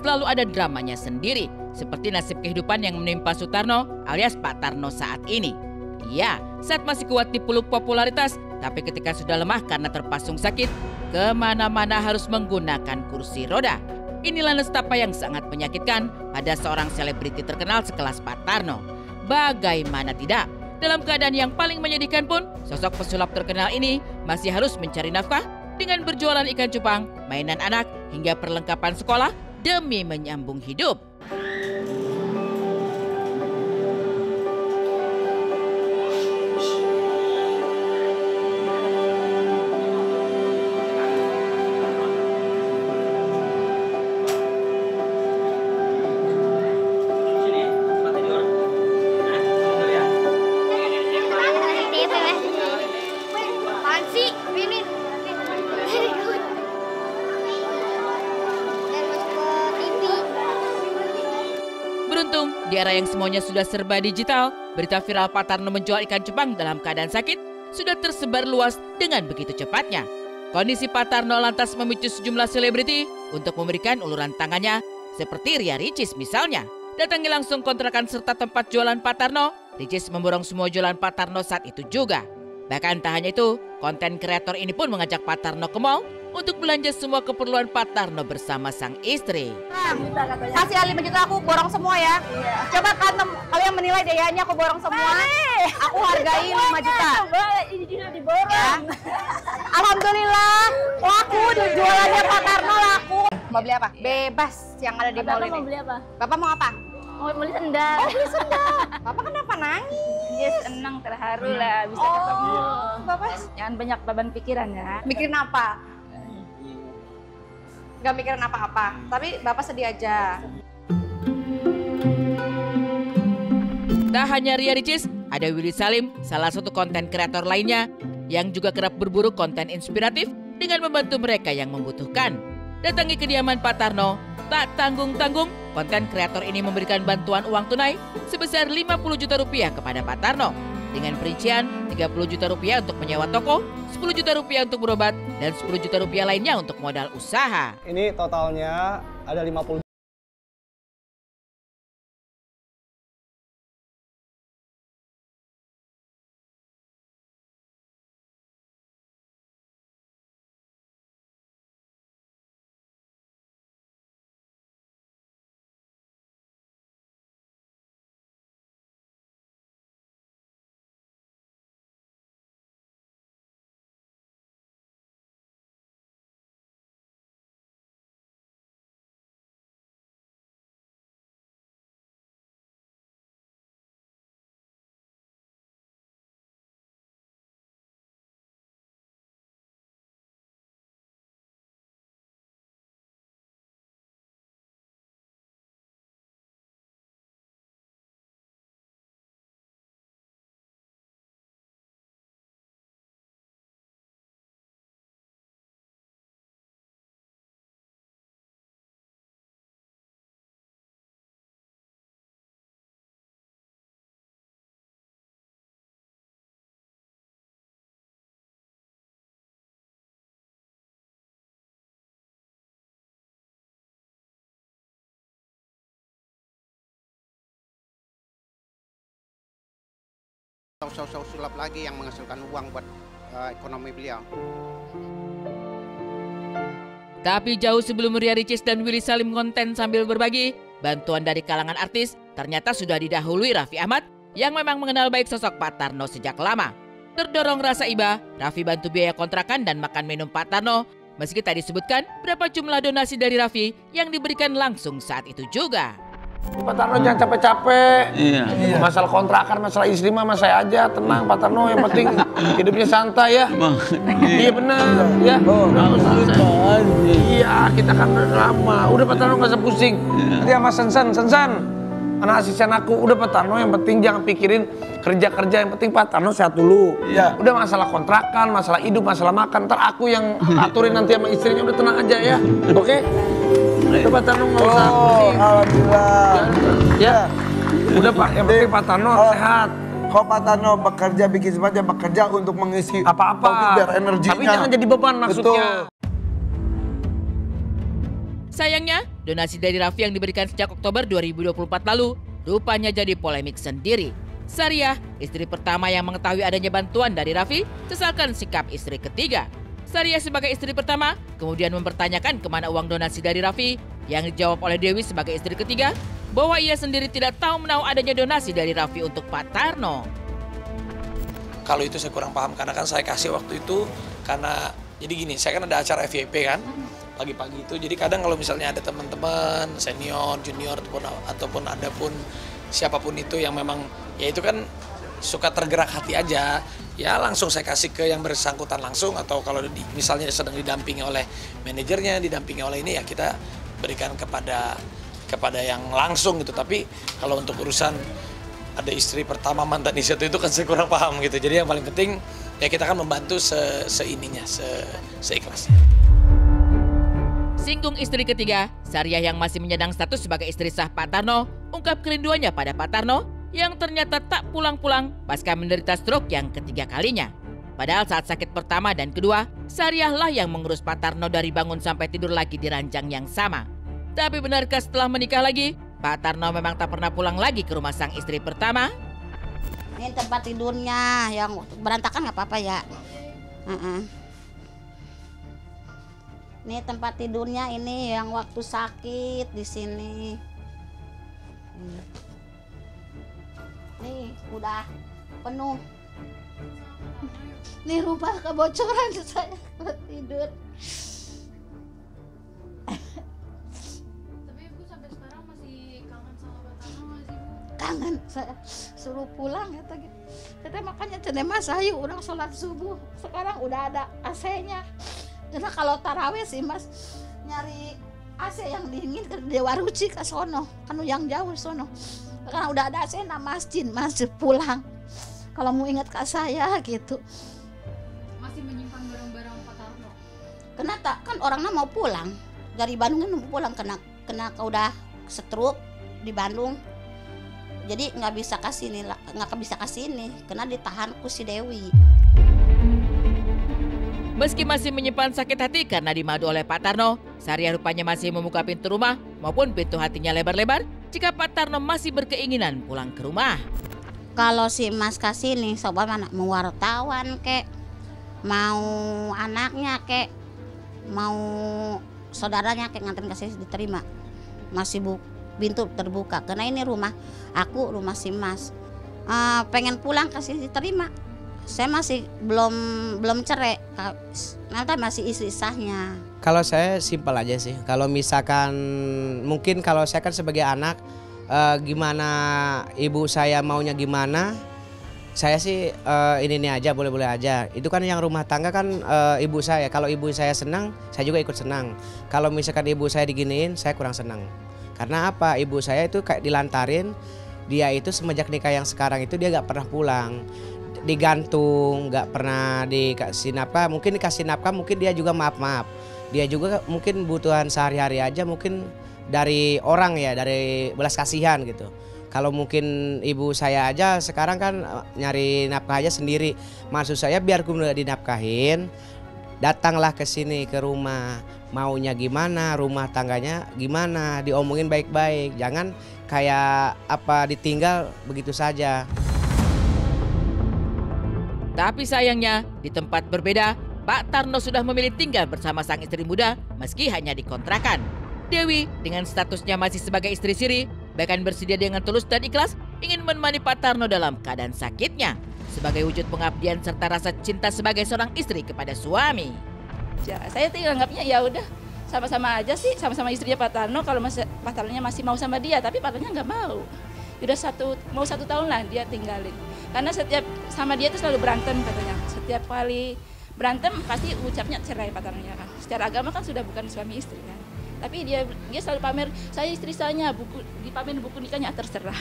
selalu ada dramanya sendiri, seperti nasib kehidupan yang menimpa Sutarno alias Pak Tarno saat ini. Iya, saat masih kuat dipeluk popularitas, tapi ketika sudah lemah karena terpasung sakit, kemana-mana harus menggunakan kursi roda. Inilah nestapa yang sangat menyakitkan pada seorang selebriti terkenal sekelas Pak Tarno. Bagaimana tidak, dalam keadaan yang paling menyedihkan pun, sosok pesulap terkenal ini masih harus mencari nafkah dengan berjualan ikan cupang, mainan anak, hingga perlengkapan sekolah demi menyambung hidup. Beruntung, di era yang semuanya sudah serba digital, berita viral Pak Tarno menjual ikan cupang dalam keadaan sakit sudah tersebar luas dengan begitu cepatnya. Kondisi Pak Tarno lantas memicu sejumlah selebriti untuk memberikan uluran tangannya, seperti Ria Ricis misalnya. Datangi langsung kontrakan serta tempat jualan Pak Tarno, Ricis memborong semua jualan Pak Tarno saat itu juga. Bahkan tak hanya itu, konten kreator ini pun mengajak Pak Tarno ke mall untuk belanja semua keperluan Pak Tarno bersama sang istri. Kasih 5 juta aku borong semua ya. Coba kalian menilai dayanya aku borong semua. Aku hargai 5 juta. Ini juga diborong. Alhamdulillah laku jualannya Pak Tarno laku. Mau beli apa? Bebas yang ada di mall ini. Mau beli apa? Bapak mau apa? Mau beli sendal. Oh beli sendal. Bapak kenapa nangis? Dia senang terharu lah bisa ketemu. Bapak Jangan banyak beban pikiran ya. mikirin apa? Gak mikirin apa-apa, tapi Bapak sedih aja. Tak hanya Ria Ricis, ada Willy Salim, salah satu konten kreator lainnya yang juga kerap berburu konten inspiratif dengan membantu mereka yang membutuhkan. Datangi kediaman Pak Tarno, tak tanggung-tanggung, konten kreator ini memberikan bantuan uang tunai sebesar 50 juta rupiah kepada Pak Tarno. Dengan perincian 30 juta rupiah untuk menyewa toko, 10 juta rupiah untuk berobat, dan 10 juta rupiah lainnya untuk modal usaha. Ini totalnya ada 50. Saus-saus sulap lagi yang menghasilkan uang buat ekonomi beliau. Tapi jauh sebelum Ria Ricis dan Willy Salim konten sambil berbagi, bantuan dari kalangan artis ternyata sudah didahului Raffi Ahmad yang memang mengenal baik sosok Pak Tarno sejak lama. Terdorong rasa iba, Raffi bantu biaya kontrakan dan makan minum Pak Tarno, meski tak disebutkan berapa jumlah donasi dari Raffi yang diberikan langsung saat itu juga. Pak Tarno jangan capek-capek. Iya. Masalah kontrakan, masalah istri mah saya aja, tenang Pak Tarno, yang penting hidupnya santai ya. Iya benar, ya. Iya, kita kan udah lama. Udah Pak Tarno nggak usah pusing. Dia sama Sensan, anak asisten aku. Udah Pak Tarno, yang penting jangan pikirin kerja-kerja, yang penting Pak Tarno sehat dulu. Iya. Udah masalah kontrakan, masalah hidup, masalah makan, ntar aku yang aturin nanti sama istrinya. Udah tenang aja ya, oke? Udah Pak Tarno nggak usah pusing. Alhamdulillah. Ya, udah Pak, yang penting Pak Tarno sehat. Kalau Pak Tarno bekerja, bikin semuanya bekerja untuk mengisi Apa-apa, biar energinya. tapi jangan jadi beban maksudnya. Betul. Sayangnya, donasi dari Raffi yang diberikan sejak Oktober 2024 lalu rupanya jadi polemik sendiri. Sariah, istri pertama yang mengetahui adanya bantuan dari Raffi, sesalkan sikap istri ketiga. Sariah sebagai istri pertama kemudian mempertanyakan kemana uang donasi dari Raffi, yang dijawab oleh Dewi sebagai istri ketiga bahwa ia sendiri tidak tahu menahu adanya donasi dari Raffi untuk Pak Tarno. Kalau itu saya kurang paham karena kan saya kasih waktu itu karena jadi gini, saya kan ada acara FYP kan pagi-pagi itu, jadi kadang kalau misalnya ada teman-teman senior, junior ataupun ada pun siapapun itu yang memang ya itu kan suka tergerak hati aja, ya langsung saya kasih ke yang bersangkutan langsung, atau kalau misalnya sedang didampingi oleh manajernya, didampingi oleh ini ya kita berikan kepada yang langsung gitu. Tapi kalau untuk urusan ada istri pertama mantan istri itu kan saya kurang paham gitu. Jadi yang paling penting ya kita akan membantu seikhlasnya. Singgung istri ketiga, Sariah yang masih menyandang status sebagai istri sah Pak Tarno ungkap kerinduannya pada Pak Tarno yang ternyata tak pulang-pulang pasca menderita stroke yang ketiga kalinya. Padahal saat sakit pertama dan kedua, Sariah lah yang mengurus Pak Tarno dari bangun sampai tidur lagi di ranjang yang sama. Tapi benarkah setelah menikah lagi, Pak Tarno memang tak pernah pulang lagi ke rumah sang istri pertama? Ini tempat tidurnya, yang berantakan nggak apa-apa ya. Ini tempat tidurnya ini yang waktu sakit di sini. Nih udah penuh. Nih rumah kebocoran saya buat tidur. Tapi Ibu sampai sekarang masih kangen sama Pak Tarno nggak sih, Bu? Kangen, saya suruh pulang ya tadi. Kita makanya cenema saya orang sholat subuh. Sekarang udah ada AC-nya. Karena kalau taraweh sih Mas nyari AC yang dingin ke Dewa Ruci ke sono, kan yang jauh sono. Karena udah ada AC nah masjid pulang. Kalau mau ingat ke saya gitu. Masih menyimpan barang-barang Pak Tarno? Kenapa kan orangnya mau pulang dari Bandung kan mau pulang kena udah stroke di Bandung. Jadi nggak bisa kasih ini, karena ditahan ku si Dewi. Meski masih menyimpan sakit hati karena dimadu oleh Pak Tarno, Sariah rupanya masih membuka pintu rumah maupun pintu hatinya lebar-lebar jika Pak Tarno masih berkeinginan pulang ke rumah. Kalau si Mas kasih nih, sobat mana mau wartawan kek, mau anaknya kek, mau saudaranya kek nganterin kasih diterima, masih pintu terbuka. Karena ini rumah aku, rumah si Mas. Pengen pulang kasih diterima. Saya masih belum cerai, nanti masih istri sahnya. Kalau saya simpel aja sih. Kalau misalkan mungkin kalau saya kan sebagai anak, gimana ibu saya maunya gimana, saya sih ini aja boleh-boleh aja. Itu kan yang rumah tangga kan ibu saya. Kalau ibu saya senang, saya juga ikut senang. Kalau misalkan ibu saya diginiin, saya kurang senang. Karena apa? Ibu saya itu kayak dilantarin. Dia itu semenjak nikah yang sekarang itu dia gak pernah pulang. Digantung, nggak pernah dikasih nafkah. Mungkin dikasih nafkah, mungkin dia juga maaf. Dia juga mungkin butuhan sehari-hari aja, mungkin dari orang ya, dari belas kasihan gitu. Kalau mungkin ibu saya aja sekarang kan nyari nafkah aja sendiri. Maksud saya biar udah dinafkahin, datanglah ke sini ke rumah. Maunya gimana, rumah tangganya gimana, diomongin baik-baik. Jangan kayak apa ditinggal begitu saja. Tapi sayangnya, di tempat berbeda, Pak Tarno sudah memilih tinggal bersama sang istri muda meski hanya dikontrakan. Dewi dengan statusnya masih sebagai istri siri, bahkan bersedia dengan tulus dan ikhlas ingin menemani Pak Tarno dalam keadaan sakitnya sebagai wujud pengabdian serta rasa cinta sebagai seorang istri kepada suami. Ya, saya tinggal anggapnya ya udah sama-sama aja sih, sama-sama istrinya Pak Tarno. Kalau Pak Tarnonya masih mau sama dia, tapi Pak Tarnonya nggak mau. Udah mau satu tahun lah dia tinggalin. Karena setiap sama dia itu selalu berantem katanya. Setiap kali berantem pasti ucapnya cerai Pak Tarnonya kan. Secara agama kan sudah bukan suami istri kan. Tapi dia selalu pamer, saya istri saya, dipamerin buku nikahnya terserah.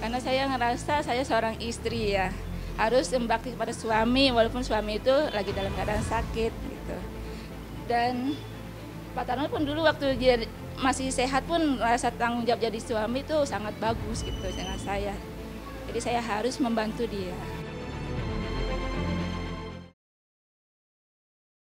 Karena saya ngerasa saya seorang istri ya, harus membakti kepada suami walaupun suami itu lagi dalam keadaan sakit gitu. Dan Pak Tarno pun dulu waktu dia masih sehat pun rasa tanggung jawab jadi suami itu sangat bagus gitu dengan saya. Jadi saya harus membantu dia.